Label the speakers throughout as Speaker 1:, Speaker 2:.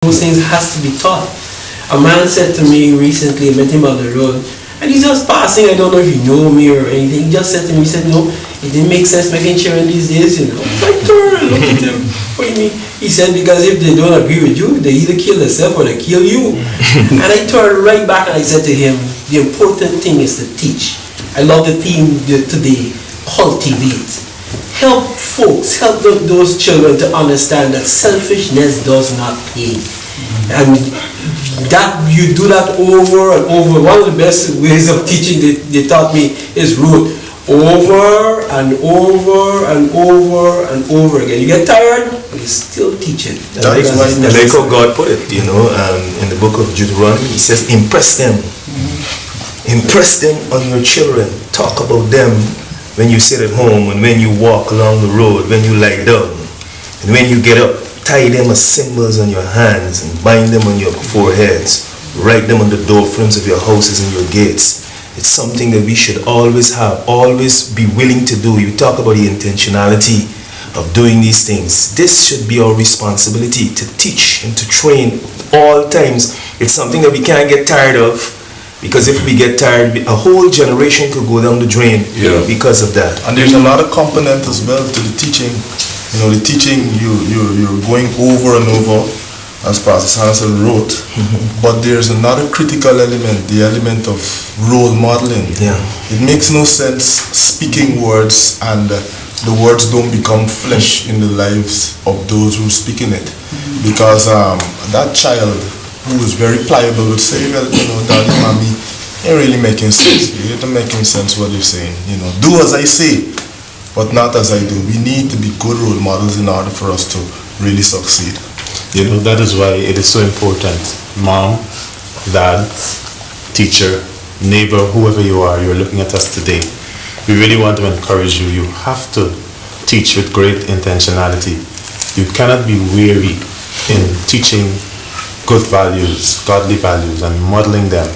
Speaker 1: Those things has to be taught. A man said to me recently, I met him on the road, and he's just passing, I don't know if he knew me or anything, he just said to me, he said, no, it didn't make sense making children these days, you know. So I turned and looked at him, what do you mean? He said, because if they don't agree with you, they either kill themselves or they kill you. And I turned right back and I said to him, the important thing is to teach. I love the theme today, cultivate. Help folks, help those children to understand that selfishness does not pay. And that you do that over and over. One of the best ways of teaching they taught me is rote. Over and over and over and over again. You get tired, but you still teach it.
Speaker 2: Like how God put it, in the book of Deuteronomy, he says, impress them. Impress them on your children. Talk about them when you sit at home and when you walk along the road, when you lie down, and when you get up. Tie them as symbols on your hands and bind them on your foreheads. Write them on the door frames of your houses and your gates. It's something that we should always have, always be willing to do. You talk about the intentionality of doing these things. This should be our responsibility, to teach and to train all times. It's something that we can't get tired of, because if we get tired, a whole generation could go down the drain because of that.
Speaker 3: And there's a lot of component as well to the teaching. The teaching you're going over and over, as Pastor Senseless wrote, but there's another critical element, the element of role modeling. It makes no sense speaking words and the words don't become flesh in the lives of those who are speaking it, because that child who is very pliable would say, well, daddy, mommy, ain't really making sense. It ain't making sense what you're saying. Do as I say, but not as I do. We need to be good role models in order for us to really succeed.
Speaker 4: That is why it is so important. Mom, dad, teacher, neighbor, whoever you are, you're looking at us today. We really want to encourage you. You have to teach with great intentionality. You cannot be weary in teaching good values, godly values, and modeling them,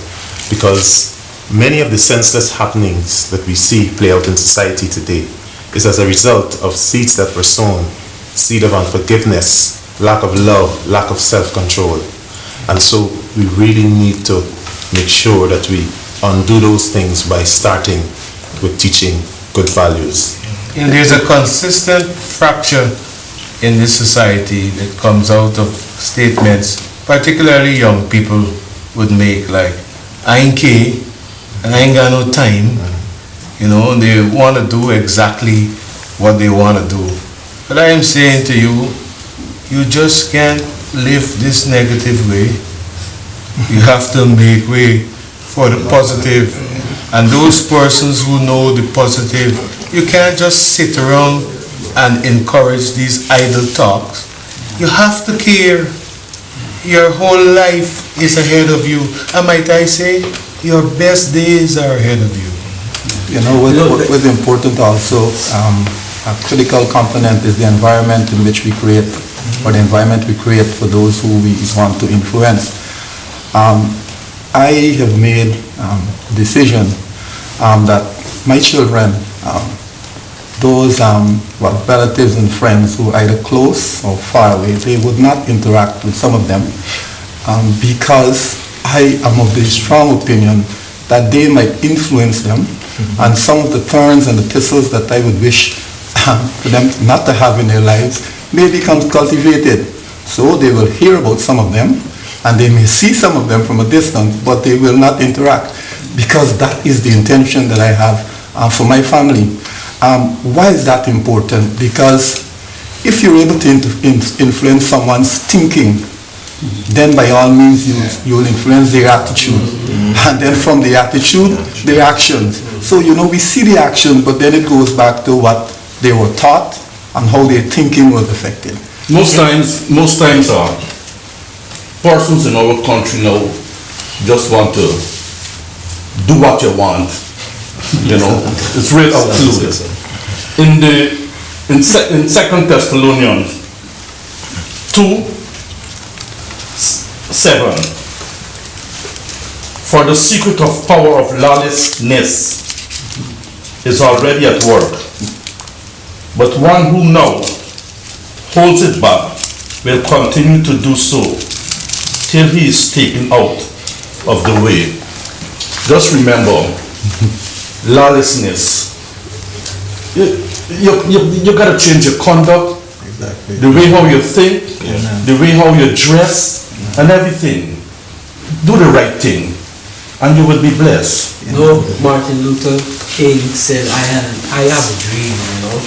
Speaker 4: because many of the senseless happenings that we see play out in society today is as a result of seeds that were sown, seed of unforgiveness, lack of love, lack of self-control. And so we really need to make sure that we undo those things by starting with teaching good values.
Speaker 5: There's a consistent fracture in this society that comes out of statements, particularly young people would make, like, I ain't care, and I ain't got no time. They want to do exactly what they want to do. But I am saying to you, you just can't live this negative way. You have to make way for the positive. And those persons who know the positive, you can't just sit around and encourage these idle talks. You have to care. Your whole life is ahead of you. And might I say, your best days are ahead of you.
Speaker 6: What is important also, a critical component is the environment in which we create, or the environment we create for those who we want to influence. I have made a decision that my children, those relatives and friends who are either close or far away, they would not interact with some of them, because I am of the strong opinion that they might influence them, and some of the thorns and the thistles that I would wish for them not to have in their lives may become cultivated. So they will hear about some of them, and they may see some of them from a distance, but they will not interact, because that is the intention that I have for my family. Why is that important? Because if you're able to influence someone's thinking, then by all means you will influence their attitude, and then from the attitude, their actions. So we see the action, but then it goes back to what they were taught and how their thinking was affected.
Speaker 7: Most times, persons in our country now just want to do what you want. It's real absolute. In 2 Thessalonians 2:7, for the secret of power of lawlessness is already at work, but one who now holds it back will continue to do so till he is taken out of the way. Just remember, lawlessness. You gotta change your conduct,
Speaker 6: Exactly.
Speaker 7: the way how you think, the way how you dress, and everything. Do the right thing, and you will be blessed.
Speaker 1: No, Martin Luther King said, I have a dream, you know.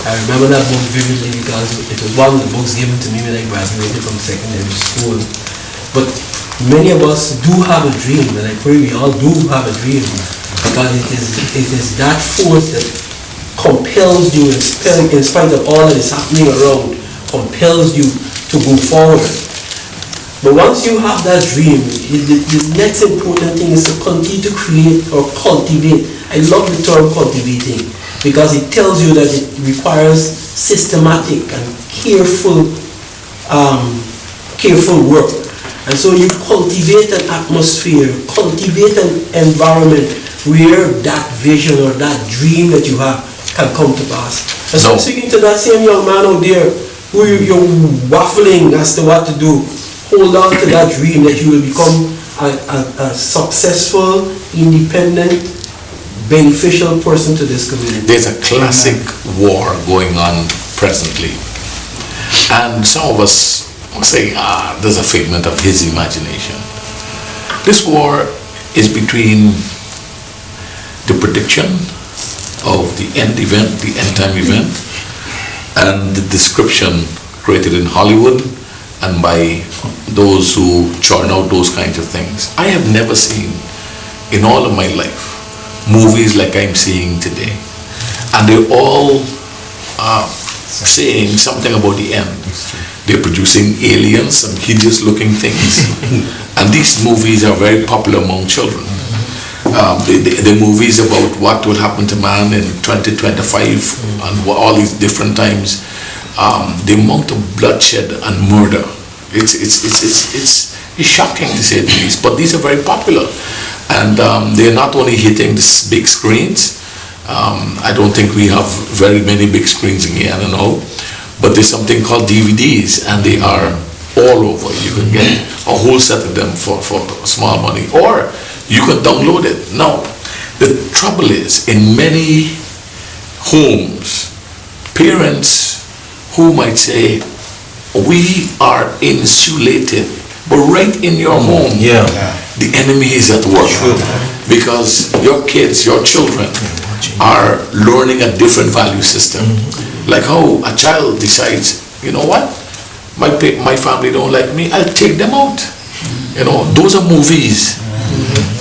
Speaker 1: I remember that book vividly because it was one of the books given to me when I graduated from secondary school. But many of us do have a dream, and I pray we all do have a dream, because it is that force that compels you, in spite of all that is happening around, compels you to go forward. But once you have that dream, the next important thing is to continue to create or cultivate. I love the term cultivating, because it tells you that it requires systematic and careful work. And so you cultivate an atmosphere, cultivate an environment where that vision or that dream that you have can come to pass. And so I'm speaking to that same young man out there who you're waffling as to what to do. Hold on to that dream that you will become a successful, independent, beneficial person to this community.
Speaker 8: There's a classic war going on presently, and some of us are saying, there's a figment of his imagination. This war is between the prediction of the end event, the end time event, and the description created in Hollywood and by those who churn out those kinds of things. I have never seen in all of my life movies like I'm seeing today, and they're all saying something about the end. They're producing aliens, some hideous looking things, and these movies are very popular among children. The movies about what will happen to man in 2025 and all these different times, the amount of bloodshed and murder, it's shocking to say the least, but these are very popular, and they're not only hitting the big screens. I don't think we have very many big screens in Guyana now, but there's something called DVDs, and they are all over. You can get a whole set of them for small money, or you can download it. Now, the trouble is, in many homes, parents who might say, we are insulated, but right in your home, the enemy is at work. Because your kids, your children, are learning a different value system. Like how a child decides, you know what, my family don't like me, I'll take them out. You know, those are movies.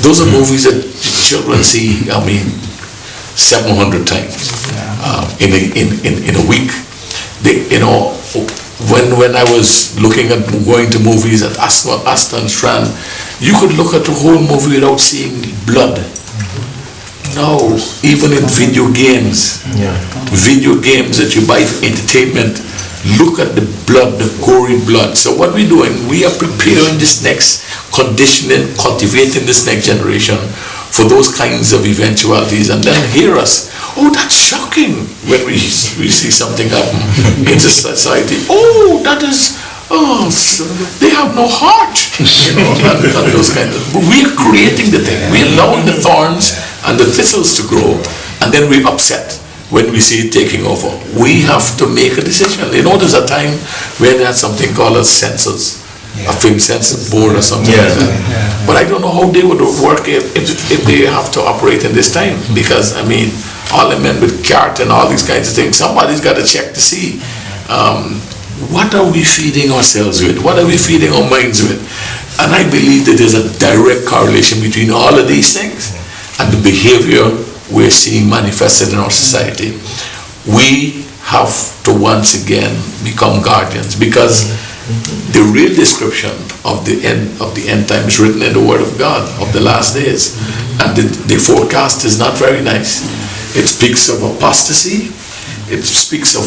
Speaker 8: Those are movies that children see, 700 times in a week. They, you know, when I was looking at going to movies at Aston Strand, you could look at the whole movie without seeing blood. No, even in video games that you buy for entertainment, look at the blood, the gory blood. So what we're doing, we are preparing this next conditioning, cultivating this next generation for those kinds of eventualities, and then hear us. Oh, that's shocking when we see something happen in the society. Oh, that is, they have no heart, you know, and those kinds of. But we're creating the thing. We're allowing the thorns and the thistles to grow, and then we're upset when we see it taking over. We have to make a decision. You know, there's a time when they had something called a census, a film census board or something like that. But I don't know how they would work if they have to operate in this time, because all the men with cart and all these kinds of things, somebody's got to check to see what are we feeding ourselves with, what are we feeding our minds with. And I believe that there's a direct correlation between all of these things and the behavior we're seeing manifested in our society. We have to once again become guardians, because the real description of the end time is written in the Word of God of the last days, and the forecast is not very nice. It speaks of apostasy, it speaks of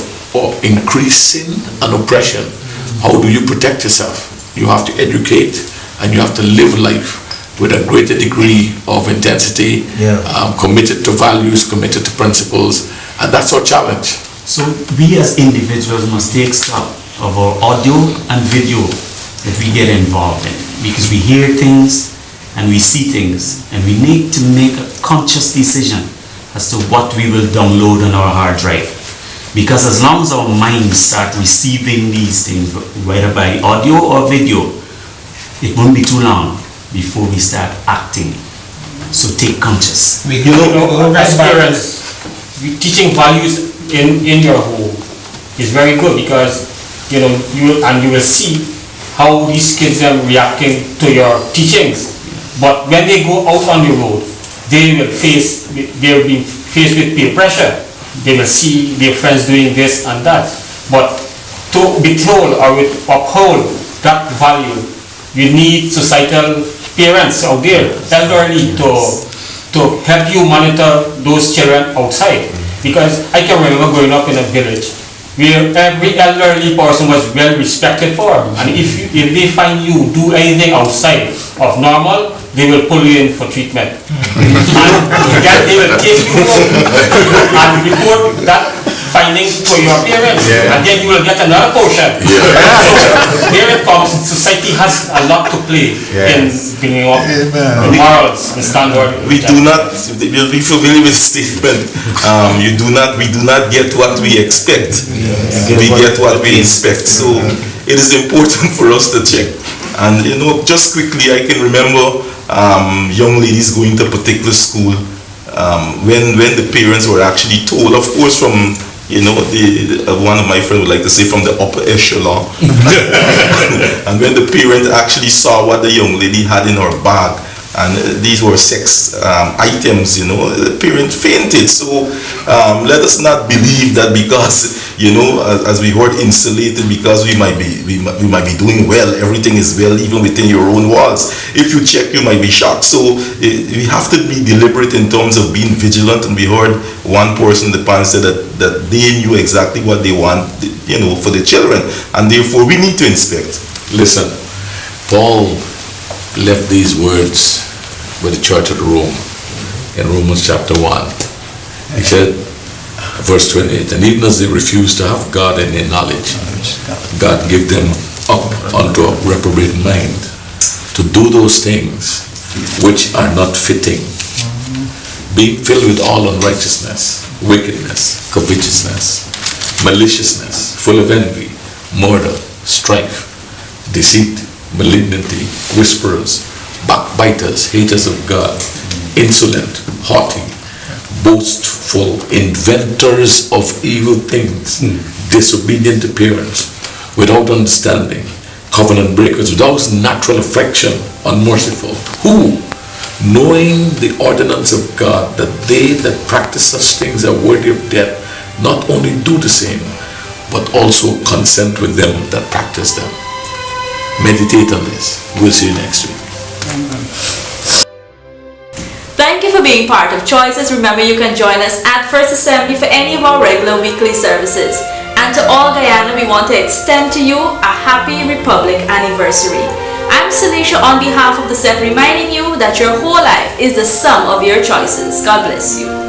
Speaker 8: increased sin and oppression. How do you protect yourself? You have to educate, and you have to live life with a greater degree of intensity, committed to values, committed to principles, and that's our challenge.
Speaker 9: So we as individuals must take stock of our audio and video that we get involved in, because we hear things and we see things, and we need to make a conscious decision as to what we will download on our hard drive. Because as long as our minds start receiving these things, whether by audio or video, it won't be too long before we start acting. So take conscious.
Speaker 10: As parents, teaching values in your home is very good, because you will see how these kids are reacting to your teachings. But when they go out on the road, they'll be faced with peer pressure. They will see their friends doing this and that. But to be told or to uphold that value, you need societal parents out there, elderly, to help you monitor those children outside. Because I can remember growing up in a village where every elderly person was well respected for. And if they find you do anything outside of normal, they will pull you in for treatment. And then they will take you home and report that finding to your parents. And then you will get another portion. So here it comes, society has a lot to play in bringing up the morals, the standard.
Speaker 2: We do not, be familiar with the statement, we do not get what we expect. We get what we expect. So it is important for us to check. And just quickly, I can remember young ladies going to a particular school when the parents were actually told, of course, from one of my friends would like to say from the upper echelon, and when the parent actually saw what the young lady had in her bag, and these were sex items, the parent fainted. So let us not believe that because as we heard, insulated, because we might be doing well, everything is well even within your own walls. If you check, you might be shocked. So we have to be deliberate in terms of being vigilant. And we heard one person in the panel said that they knew exactly what they want, for the children, and therefore we need to inspect.
Speaker 8: Listen, Paul left these words with the church at Rome in Romans chapter 1. He said, verse 28, and even as they refused to have God in their knowledge, God gave them up unto a reprobate mind to do those things which are not fitting, being filled with all unrighteousness, wickedness, covetousness, maliciousness, full of envy, murder, strife, deceit, malignity, whisperers, backbiters, haters of God, insolent, haughty, boastful, inventors of evil things, disobedient to parents, without understanding, covenant breakers, without natural affection, unmerciful, who, knowing the ordinance of God, that they that practice such things are worthy of death, not only do the same, but also consent with them that practice them. Meditate on this. We'll see you next week.
Speaker 11: Thank you for being part of Choices. Remember, you can join us at First Assembly for any of our regular weekly services. And to all Guyana, we want to extend to you a happy Republic anniversary. I'm Salisha on behalf of the set, reminding you that your whole life is the sum of your choices. God bless you.